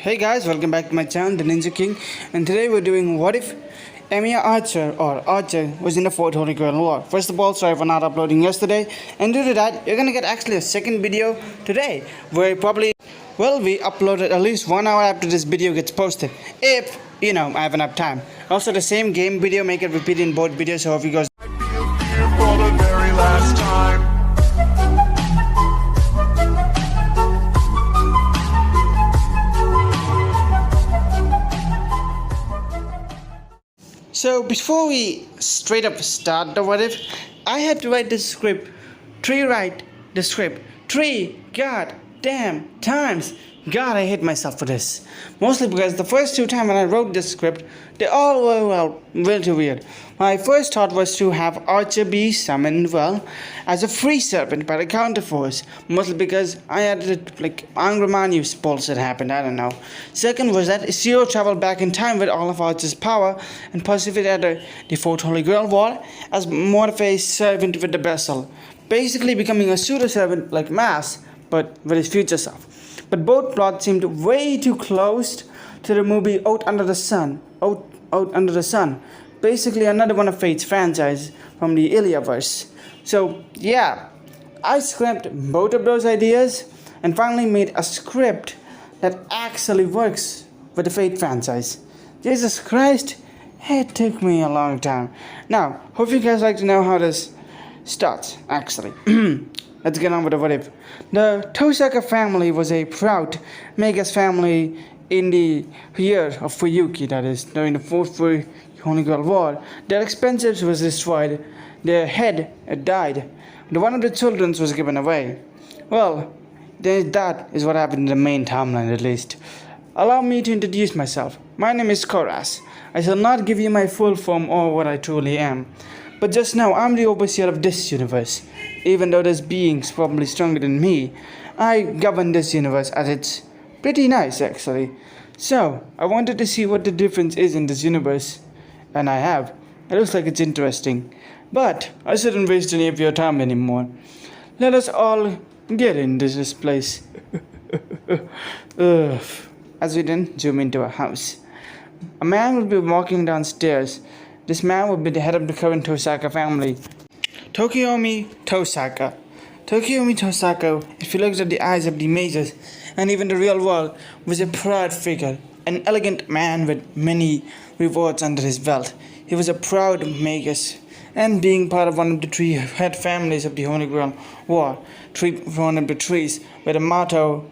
Hey guys, welcome back to my channel, The Ninja King, and today we're doing what if Emiya Archer or Archer was in the Fourth Holy Grail War. First of all, sorry for not uploading yesterday, and due to that, you're gonna get actually a second video today, where we uploaded at least 1 hour after this video gets posted, if, I have enough time. Also, the same game video, make it repeat in both videos, so if you guys for the very last time. So before we straight up start the what if, I had to write this script, three goddamn times. God, I hate myself for this. Mostly because the first two times when I wrote this script, they all were, really weird. My first thought was to have Archer be summoned, as a free servant by the counterforce. Mostly because I had Angramani's bullshit happened, I don't know. Second was that Zero traveled back in time with all of Archer's power and participated at the Fourth Holy Grail War as more of a servant with the vessel. Basically becoming a pseudo-servant like Mass, but with his future self. But both plots seemed way too close to the movie Out Under the Sun. Basically another one of Fate's franchise from the Iliaverse. So yeah, I scrapped both of those ideas and finally made a script that actually works with the Fate franchise. Jesus Christ, it took me a long time. Now, hope you guys like to know how this starts, actually. Let's get on with the what if. The Tosaka family was a proud Megas family in the year of Fuyuki, that is, during the Fourth Holy Grail War. Their expenses was destroyed, their head died, and one of the children was given away. Well, that is what happened in the main timeline at least. Allow me to introduce myself. My name is Koras. I shall not give you my full form or what I truly am. But just now, I'm the overseer of this universe. Even though there's beings probably stronger than me, I govern this universe as it's pretty nice actually. So, I wanted to see what the difference is in this universe. And I have. It looks like it's interesting. But, I shouldn't waste any of your time anymore. Let us all get into this place. As we then zoom into a house. A man will be walking downstairs. This man would be the head of the current Tosaka family. Tokiomi Tosaka. Tokiomi Tosaka, if you look at the eyes of the mages and even the real world, was a proud figure, an elegant man with many rewards under his belt. He was a proud magus, and being part of one of the three head families of the Holy Grail War, one of the trees with the motto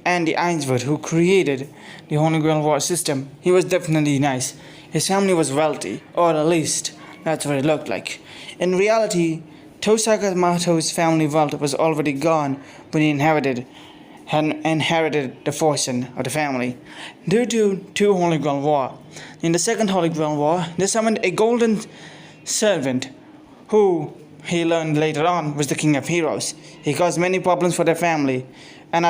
and the Ainsworth who created the Holy Grail War system, he was definitely nice. His family was wealthy, or at least that's what it looked like. In reality, Tosaka Mato's family wealth was already gone when he inherited the fortune of the family. Due to two Holy Grail War. In the Second Holy Grail War, they summoned a golden servant who he learned later on was the King of Heroes. He caused many problems for their family. And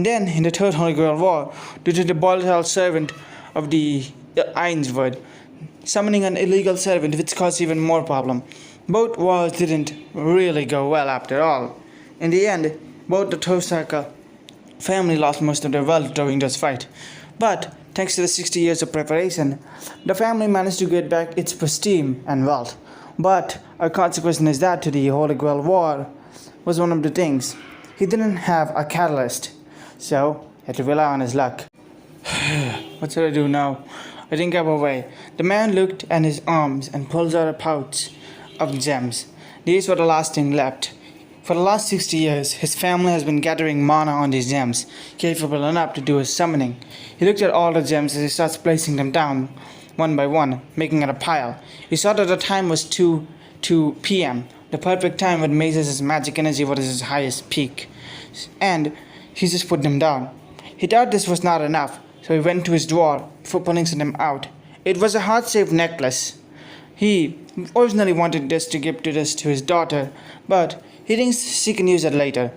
then in the Third Holy Grail War, due to the volatile servant of the Ainsworth, summoning an illegal servant which caused even more problem. Both wars didn't really go well after all. In the end, both the Tosaka family lost most of their wealth during this fight. But thanks to the 60 years of preparation, the family managed to get back its prestige and wealth. But a consequence is that to the Holy Grail War was one of the things. He didn't have a catalyst, so he had to rely on his luck. What should I do now? I think I have a way. The man looked at his arms and pulled out a pouch of gems. These were the last thing left. For the last 60 years, his family has been gathering mana on these gems, capable enough to do his summoning. He looked at all the gems as he starts placing them down, one by one, making it a pile. He saw that the time was 2 p.m., the perfect time when Mazes' magic energy was at its highest peak. And he just put them down. He thought this was not enough, so he went to his drawer before pulling them out. It was a heart-shaped necklace. He originally wanted this to give to his daughter, but he thinks she can use it later.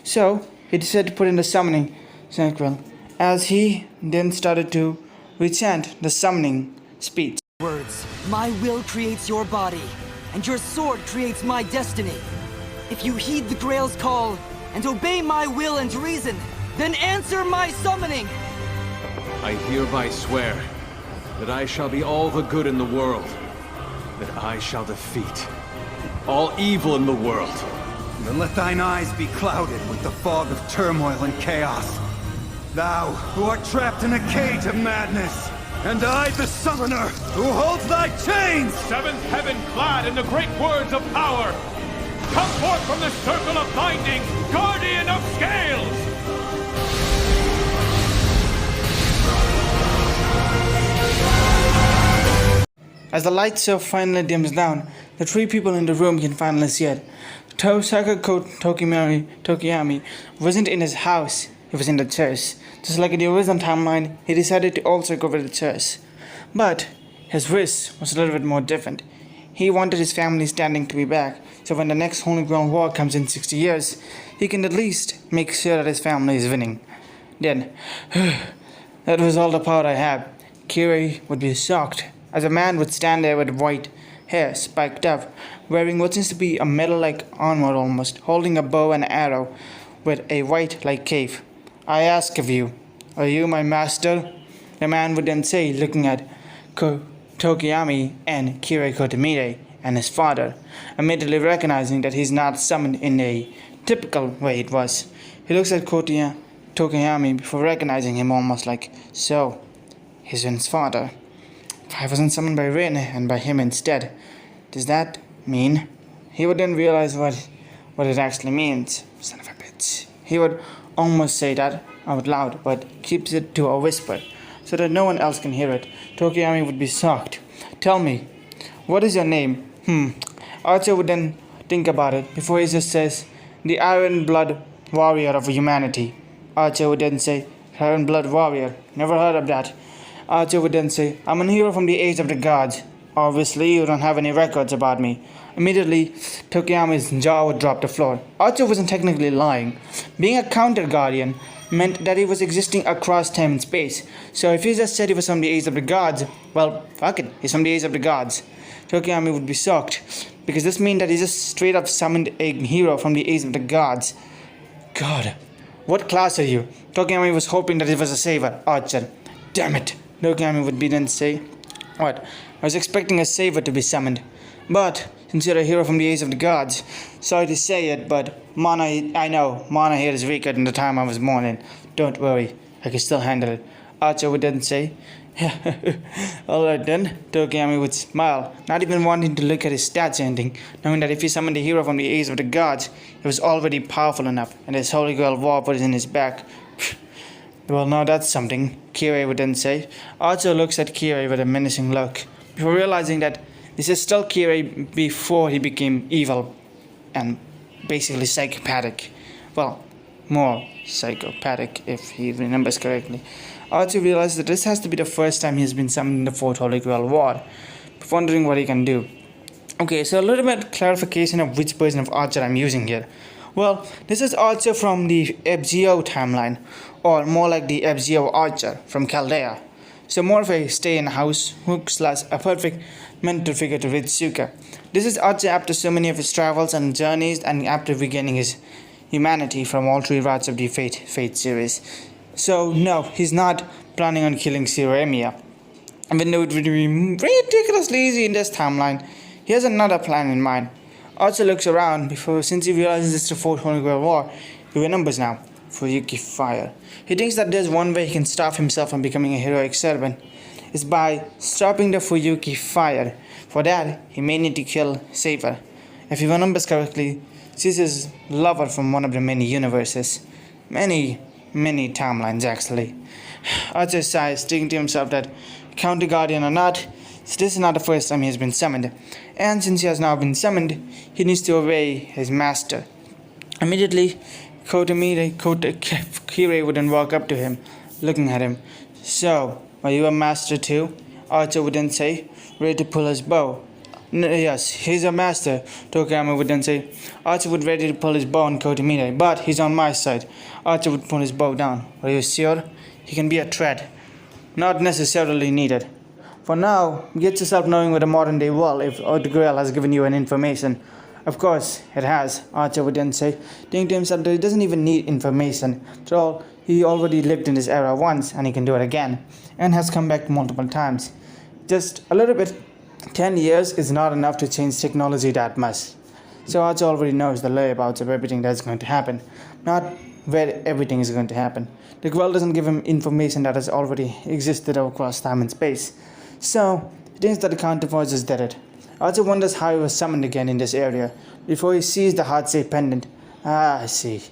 So he decided to put in the summoning circle, as he then started to recant the summoning speech. Words, my will creates your body, and your sword creates my destiny. If you heed the Grail's call and obey my will and reason, Then answer my summoning! I hereby swear that I shall be all the good in the world, that I shall defeat all evil in the world. Then let thine eyes be clouded with the fog of turmoil and chaos. Thou, who art trapped in a cage of madness, and I, the summoner, who holds thy chains! Seventh heaven clad in the great words of power! Come forth from the circle of binding, guardian of scales! As the light show finally dims down, the three people in the room can finally see it. Tosaka Tokiyami wasn't in his house, he was in the church. Just like in the original timeline, he decided to also go with the church. But his wish was a little bit more different. He wanted his family standing to be back, so when the next Holy Grail War comes in 60 years, he can at least make sure that his family is winning. Then, that was all the power I have. Kirei would be shocked, as a man would stand there with white hair spiked up, wearing what seems to be a metal-like armor almost, holding a bow and arrow with a white-like cape. I ask of you, are you my master? The man would then say, looking at Tokiyami and Kirei Kotomide and his father, immediately recognizing that he's not summoned in a typical way it was. He looks at Tokiyami before recognizing him almost like, so, he's Rin's father. I wasn't summoned by Rin and by him instead. Does that mean? He would then realize what it actually means. Son of a bitch. He would almost say that out loud, but keeps it to a whisper, so that no one else can hear it. Tokiyami would be shocked. Tell me, what is your name? Archer would then think about it before he just says, the Iron Blood Warrior of humanity. Archer would then say, Iron Blood Warrior. Never heard of that. Archer would then say, I'm a hero from the age of the gods. Obviously, you don't have any records about me. Immediately, Tokiyami's jaw would drop to the floor. Archer wasn't technically lying. Being a counter-guardian meant that he was existing across time and space. So if he just said he was from the age of the gods, well, fuck it, he's from the age of the gods. Tokiyami would be shocked, because this means that he just straight up summoned a hero from the age of the gods. God, what class are you? Tokiyami was hoping that it was a saver. Archer. Damn it. Tokiyami would be then say, what? I was expecting a saver to be summoned. But, since you're a hero from the age of the gods, sorry to say it, but I know, mana here is weaker than the time I was born in. Don't worry, I can still handle it. Archer would then say, alright then. Tokiyami would smile, not even wanting to look at his stats or anything, knowing that if he summoned a hero from the age of the gods, he was already powerful enough, and his Holy Grail War was in his back. Well, now that's something, Kirei would then say. Archer looks at Kirei with a menacing look, before realizing that this is still Kirei before he became evil and basically psychopathic. Well, more psychopathic if he remembers correctly. Archer realizes that this has to be the first time he's been summoned in the Fourth Holy Grail War, wondering what he can do. Okay, so a little bit clarification of which version of Archer I'm using here. Well, this is Archer from the FGO timeline, or more like the FGO Archer from Chaldea. So more of a stay-in-house hook / a perfect mentor figure to Ritsuka. This is Archer after so many of his travels and journeys, and after regaining his humanity from all three routes of the Fate series. So no, he's not planning on killing Zero Emiya. Even though it would be ridiculously easy in this timeline, he has another plan in mind. Archer looks around since he realizes it's the Fourth Holy Grail War. He remembers now. Fuyuki Fire. He thinks that there's one way he can stop himself from becoming a heroic servant. Is by stopping the Fuyuki Fire. For that, he may need to kill Saber. If he remembers correctly, she's his lover from one of the many universes. Many timelines actually. Archer sighs, thinking to himself that, Counter Guardian or not, this is not the first time he has been summoned. And since he has now been summoned, he needs to obey his master. Immediately, Kirei would then walk up to him, looking at him. So, are you a master too? Archer would then say, ready to pull his bow. Yes, he's a master, Tokiyama would then say. Archer would ready to pull his bow on Kotomide, but he's on my side. Archer would pull his bow down. Are you sure? He can be a threat. Not necessarily needed. For now, get yourself knowing with the modern day world if the Grail has given you an information. Of course, it has, Archer would then say, thinking to himself that he doesn't even need information. After all, he already lived in this era once and he can do it again, and has come back multiple times. Just a little bit. 10 years is not enough to change technology that much. So Archer already knows the layabouts of everything that's going to happen, not where everything is going to happen. The Grail doesn't give him information that has already existed across time and space. So, he thinks that the counterforces did it. Archer wonders how he was summoned again in this area, before he sees the heart-shaped pendant. I see.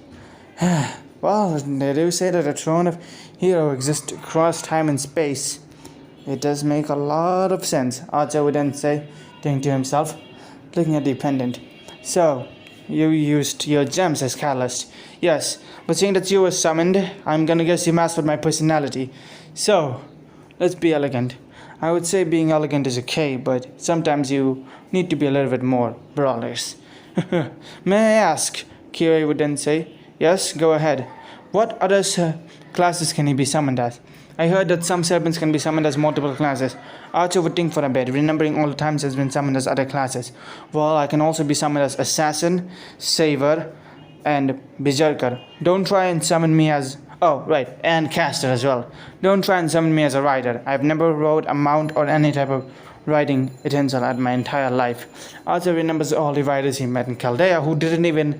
Well, they do say that the throne of hero exists across time and space. It does make a lot of sense, Archer would then say, thinking to himself, looking at the pendant. So, you used your gems as catalyst. Yes, but seeing that you were summoned, I'm gonna guess you mastered my personality. So, let's be elegant. I would say being elegant is okay, but sometimes you need to be a little bit more brawlers. May I ask? Kirei would then say. Yes, go ahead. What other classes can he be summoned as? I heard that some serpents can be summoned as multiple classes. Archer would think for a bit, remembering all the times he's been summoned as other classes. Well, I can also be summoned as Assassin, Saver, and Berserker. Don't try and summon me as... Oh, right, and Caster as well. Don't try and summon me as a rider. I've never rode a mount or any type of riding utensil at my entire life. Archer remembers all the riders he met in Chaldea who didn't even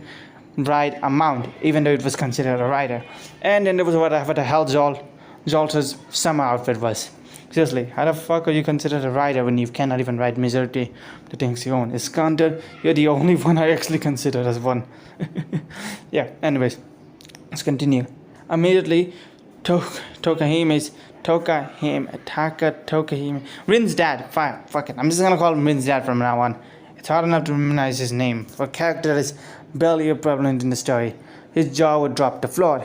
ride a mount, even though it was considered a rider. And then there was what the hell Zoltar's summer outfit was. Seriously, how the fuck are you considered a rider when you cannot even ride majority of the things you own? Iskander, you're the only one I actually consider as one. Yeah, anyways, let's continue. Immediately, Tokahime, Rin's dad, fine, fuck it, I'm just gonna call him Rin's dad from now on. It's hard enough to memorize his name, for a character that is barely prevalent in the story. His jaw would drop to the floor.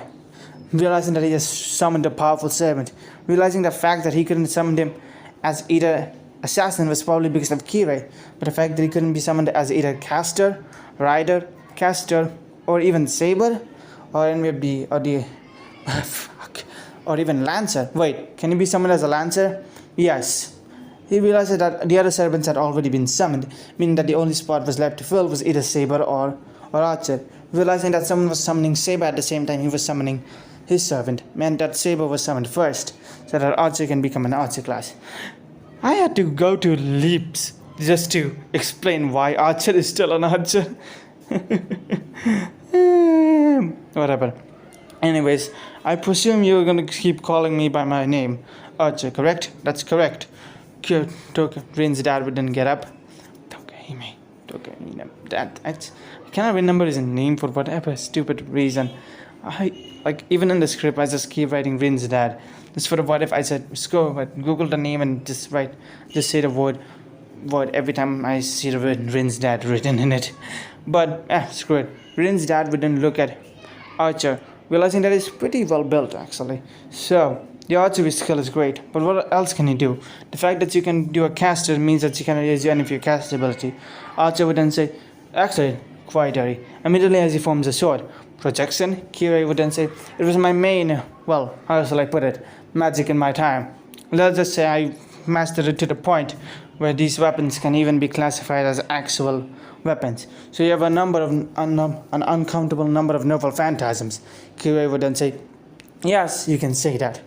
Realizing that he has summoned a powerful servant, realizing the fact that he couldn't summon him as either assassin was probably because of Kirei, but the fact that he couldn't be summoned as either caster, rider, caster, or even saber, or or even lancer. Wait, can he be summoned as a lancer? Yes. He realized that the other servants had already been summoned, meaning that the only spot was left to fill was either saber or archer. Realizing that someone was summoning saber at the same time he was summoning his servant meant that saber was summoned first, so that archer can become an archer class. I had to go to leaps just to explain why archer is still an archer. Whatever. Anyways, I presume you're gonna keep calling me by my name, Archer, correct? That's correct. Rin's dad would then get up. Tokahime. I cannot remember his name for whatever stupid reason. Even in the script, I just keep writing Rin's dad. Just for the what if I said, just go, Google the name and just say the word every time I see the word Rin's dad written in it. But, screw it. Rin's dad would then look at Archer, realizing that he's pretty well built actually. So, the archery skill is great, but what else can he do? The fact that you can do a caster means that you can use any of your cast ability. Archer would then say, actually, quite dirty. Immediately as he forms a sword. Projection, Kirei would then say, it was my main, well, how shall I put it, magic in my time. Let's just say I mastered it to the point where these weapons can even be classified as actual weapons. So you have an uncountable number of noble phantasms. Kirei would then say, yes, you can say that.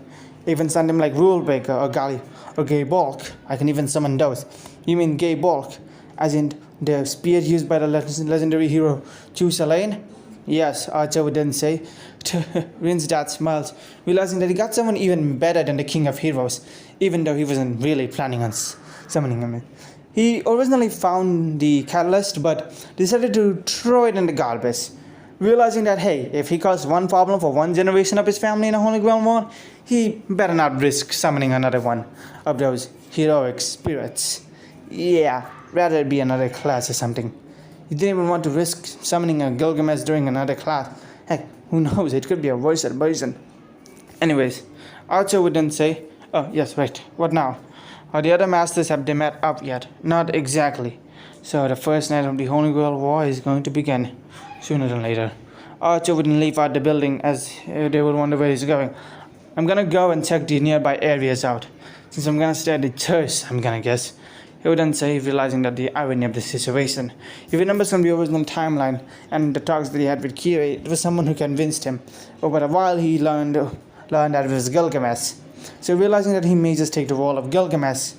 Even something like Rule Breaker or Gali or Gay Bulk, I can even summon those. You mean Gay Bulk, as in the spear used by the legendary hero Chusalain? Yes, Archer would then say. Rin's dad smiles, realizing that he got someone even better than the King of Heroes, even though he wasn't really planning on summoning him. He originally found the catalyst, but decided to throw it in the garbage. Realizing that, hey, if he caused one problem for one generation of his family in a Holy Grail war, he better not risk summoning another one of those heroic spirits. Yeah, rather it be another class or something. He didn't even want to risk summoning a Gilgamesh during another class. Heck, who knows, it could be a worse version. Anyways, Archer would then say, oh, yes, right, what now? The other masters, have they met up yet? Not exactly. So the first night of the Holy Grail war is going to begin, sooner than later. Archer wouldn't leave out the building as they would wonder where he's going. I'm gonna go and check the nearby areas out. Since I'm gonna stay at the church, I'm gonna guess. He would then say, realizing that the irony of the situation. If you remember from the original timeline and the talks that he had with Kira, it was someone who convinced him. Over a while, he learned that it was Gilgamesh. So realizing that he may just take the role of Gilgamesh,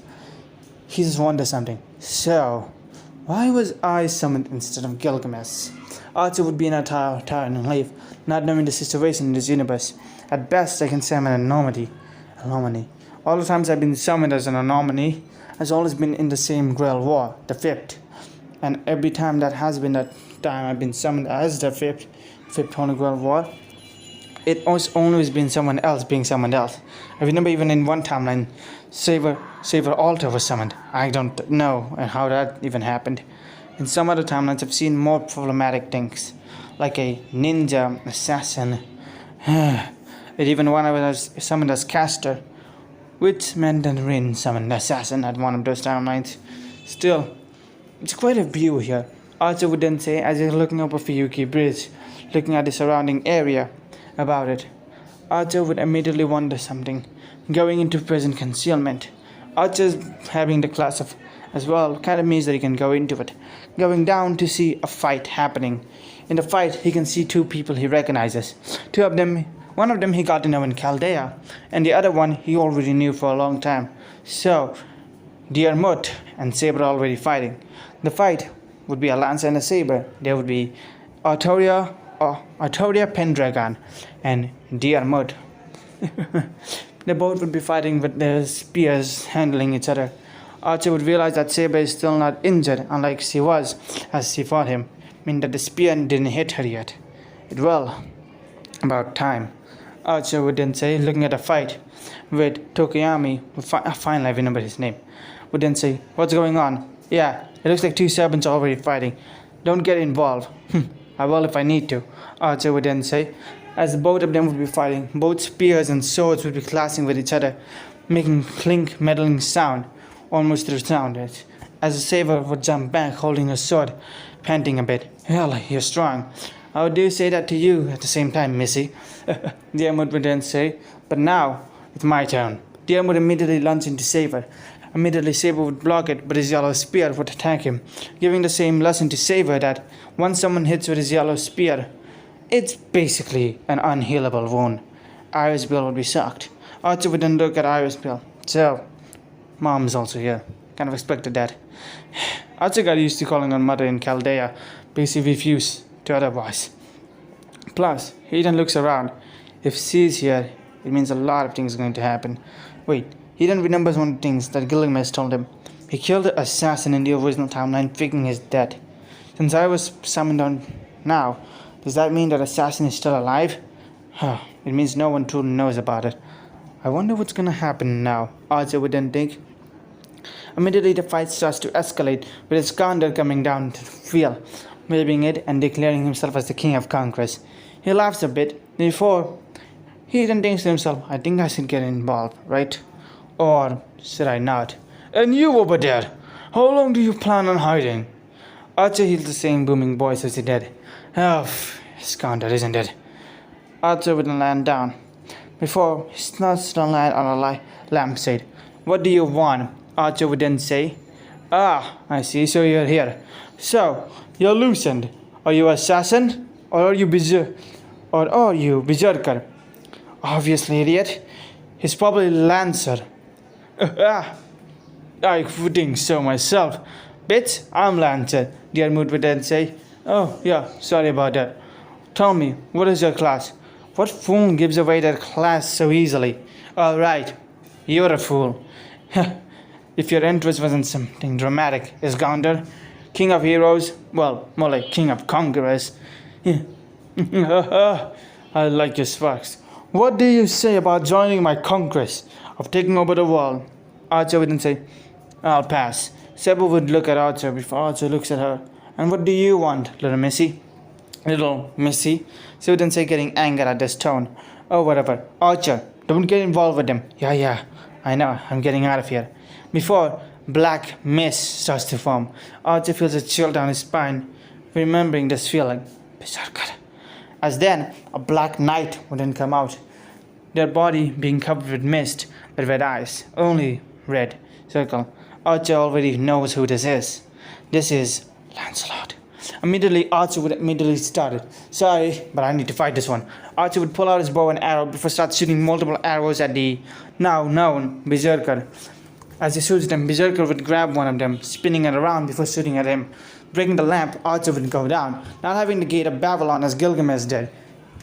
he just wonders something. So, why was I summoned instead of Gilgamesh? Archer would be in a tower and life, not knowing the situation in this universe. At best, I can say I'm an anomaly. All the times I've been summoned as an anomaly has always been in the same Grail War, the 5th. And every time that has been that time I've been summoned as the 5th Holy Grail War, it has always been someone else being someone else. I remember even in one timeline, Saber Altar was summoned. I don't know how that even happened. In some other timelines, I've seen more problematic things, like a ninja, assassin. It even one I was summoned as caster, which meant that Rin summoned assassin at one of those timelines. Still, it's quite a view here. Archer would then say, as he's looking over Fuyuki Bridge, looking at the surrounding area about it. Archer would immediately wonder something, going into present concealment. Archer's having the class of as well kind of means that he can go into it, going down to see a fight happening. In the fight, he can see two people he recognizes. Two of them, one of them he got to know in Chaldea, and the other one he already knew for a long time. So, Diarmut and Saber are already fighting. The fight would be a lance and a saber. There would be Artoria Pendragon and Diarmut. They both would be fighting with their spears handling each other. Archer would realize that Saber is still not injured, unlike she was as she fought him, meaning that the spear didn't hit her yet. It well, about time. Archer would then say, looking at a fight with Tokiyami, finally I remember his name, would then say, what's going on? Yeah, it looks like two serpents are already fighting. Don't get involved. I will if I need to, Archer would then say. As both of them would be fighting, both spears and swords would be clashing with each other, making clink, meddling sound, almost through sound. As the Saber would jump back, holding his sword, panting a bit. Hell, you're strong. How do you say that to you at the same time, Missy? Diarmut would then say, but now, it's my turn. Diarmut would immediately lunge into Saber. Immediately Saber would block it, but his yellow spear would attack him, giving the same lesson to Saber that once someone hits with his yellow spear, it's basically an unhealable wound. Iris Bill would be shocked. Archer would then look at Iris Bill. So, Mom's also here. Kind of expected that. Archer got used to calling on Mother in Chaldea, because he refused to otherwise. Plus, he then looks around. If she's here, it means a lot of things are going to happen. Wait, he then remembers one of the things that Gilgamesh told him. He killed the assassin in the original timeline, faking his death. Since I was summoned on now, does that mean that assassin is still alive? It means no one truly knows about it. I wonder what's gonna happen now, Archer would then think. Immediately the fight starts to escalate, with Iskander coming down to the field, waving it and declaring himself as the king of conquerors. He laughs a bit, before he then thinks to himself, I think I should get involved, right? Or should I not? And you over there, how long do you plan on hiding? Archer hears the same booming voice as he did. Oh, Iskander, isn't it? Archer would land down. Before he starts to land on a lampshade. What do you want? Archer would then say. Ah, I see, so you're here. So, you're loosened. Are you assassin? Or are you berserker? Obviously, idiot. He's probably Lancer. I would think so myself. Bitch, I'm Lancer, Diarmut would then say. Oh, yeah, sorry about that. Tell me, what is your class? What fool gives away their class so easily? Alright, you're a fool. If your interest wasn't something dramatic, Iskander, king of heroes, well, more like king of conquerors. I like your sparks. What do you say about joining my conquest of taking over the world? Archer would then say, I'll pass. Saber would look at Archer before Archer looks at her. And what do you want, little missy? Little missy? She would then say, getting angered at this tone. Oh, whatever. Archer, don't get involved with him. Yeah, I know, I'm getting out of here. Before black mist starts to form, Archer feels a chill down his spine, remembering this feeling. Berserker. As then, a black knight would then come out, their body being covered with mist, but red eyes, only red circle. Archer already knows who this is. This is Lancelot. Immediately, Archer would immediately start it. Sorry, but I need to fight this one. Archer would pull out his bow and arrow before start shooting multiple arrows at the now known Berserker. As he shoots them, Berserker would grab one of them, spinning it around before shooting at him. Breaking the lamp, Archer would go down, not having the gate of Babylon as Gilgamesh did.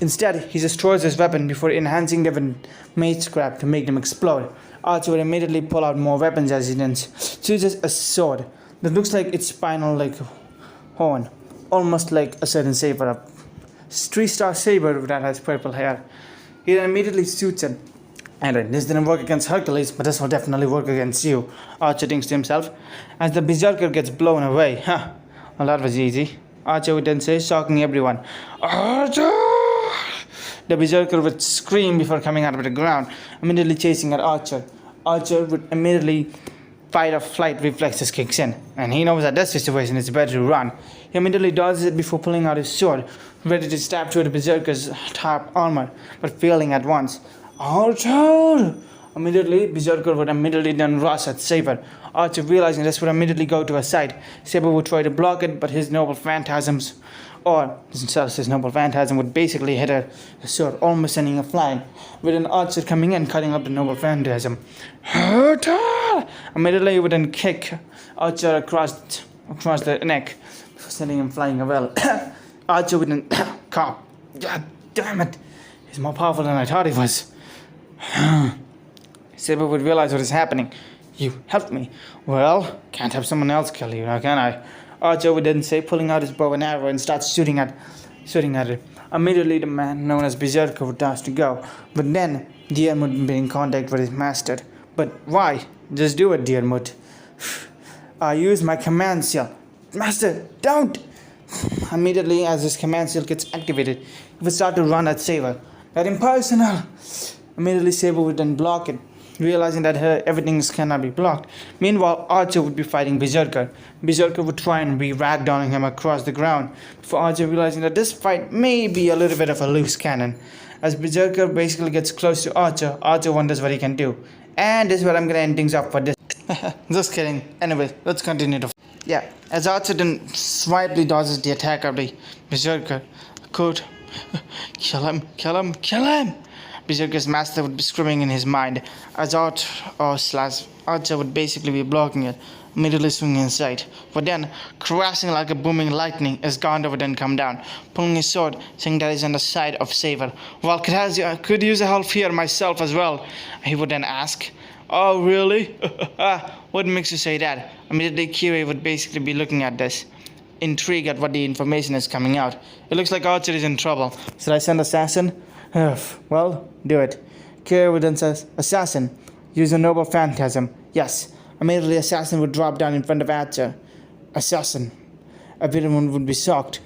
Instead, he destroys his weapon before enhancing them with mage scrap to make them explode. Archer would immediately pull out more weapons as he then chooses a sword that looks like its spinal like horn, almost like a certain saber, a 3-star saber that has purple hair. He then immediately shoots it. And this didn't work against Hercules, but this will definitely work against you, Archer thinks to himself. As the Berserker gets blown away, well, that was easy. Archer would then say, shocking everyone, Archer! The Berserker would scream before coming out of the ground, immediately chasing at Archer. Archer would immediately fight or flight reflexes kicks in, and he knows that this situation is better to run. He immediately dodges it before pulling out his sword, ready to stab through the Berserker's top armor, but failing at once. Archer! Immediately, Berserker would immediately then rush at Saber. Archer, realizing this, would immediately go to a side. Saber would try to block it, but his noble phantasms, or his noble phantasm, would basically hit her sword, almost sending her flying, with an Archer coming in, cutting up the noble phantasm. Archer! Immediately, he would then kick Archer across the neck, sending him flying away. Archer would then cop. God damn it! He's more powerful than I thought he was. Saber would realize what is happening. You helped me. Well, can't have someone else kill you, now can I? Archer would then say, pulling out his bow and arrow and start shooting at it. Immediately, the man known as Berserker would dash to go. But then, Diarmid would be in contact with his master. But why? Just do it, Diarmid. I use my command seal. Master, don't! Immediately, as his command seal gets activated, he would start to run at Saber. That impersonal! Immediately, Saber would then block it, realizing that everything cannot be blocked. Meanwhile, Archer would be fighting Berserker. Berserker would try and be ragdolling him across the ground, before Archer realizing that this fight may be a little bit of a loose cannon. As Berserker basically gets close to Archer, Archer wonders what he can do. And this is where I'm gonna end things up for this. Just kidding. Anyway, let's continue to yeah, as Archer then swiftly dodges the attack of the Berserker, could kill him. Berserker's master would be screaming in his mind, as Archer would basically be blocking it, immediately swinging inside. But then, crashing like a booming lightning, as Gondor would then come down, pulling his sword, saying that he's on the side of Saber. Well, I could use a help here myself as well, he would then ask. Oh, really? What makes you say that? Immediately, Kiri would basically be looking at this, intrigued at what the information is coming out. It looks like Archer is in trouble. Should I send Assassin? Well, do it. Kiri would then say, Assassin, use a noble phantasm. Yes. Immediately, Assassin would drop down in front of Archer. Assassin. Everyone would be shocked.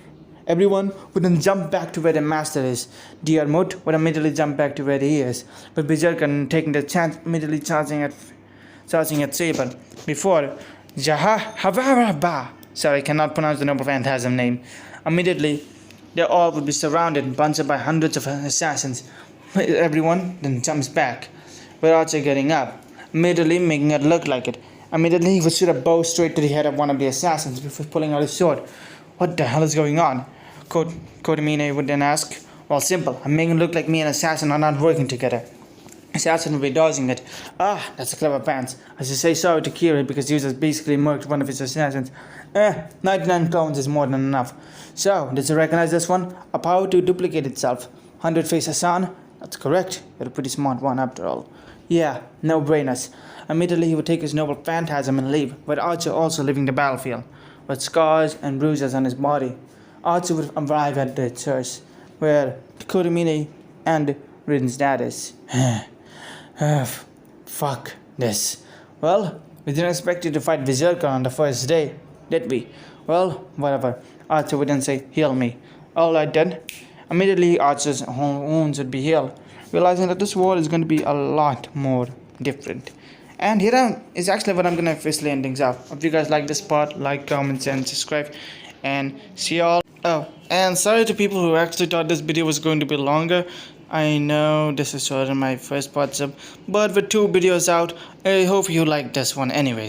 Everyone would then jump back to where the master is. Diarmid would immediately jump back to where he is. But Berserker, taking the chance, immediately charging at Saber. Before Jaha Havaraba. Sorry, I cannot pronounce the noble phantasm name. Immediately, they all would be surrounded, bunched by hundreds of assassins. Everyone then jumps back, with Archer getting up, immediately making it look like it. Immediately, he would shoot a bow straight to the head of one of the assassins before pulling out his sword. What the hell is going on? Kodamine would then ask. Well, simple. I'm making it look like me and Assassin are not working together. Assassin would be dodging it. That's a clever pants. I should say sorry to Kiri because he just basically murked one of his assassins. 99 clones is more than enough. So, did you recognize this one? A power to duplicate itself. 100 face Hassan? That's correct. You're a pretty smart one after all. Yeah, no brainers. Immediately he would take his noble phantasm and leave, with Archer also leaving the battlefield, with scars and bruises on his body. Archer would arrive at the church, where Kodamine and Ridden's dad is. Fuck this. Well, we didn't expect you to fight Berserker on the first day, did we? Well, whatever. Archer would then say, heal me. Alright then. Immediately Archer's wounds would be healed, realizing that this war is going to be a lot more different. And here is actually what I'm going to officially end things up. If you guys like this part, like, comment, and subscribe. And see y'all. Oh, and sorry to people who actually thought this video was going to be longer. I know this is sort of my first part, but with 2 videos out, I hope you like this one anyway.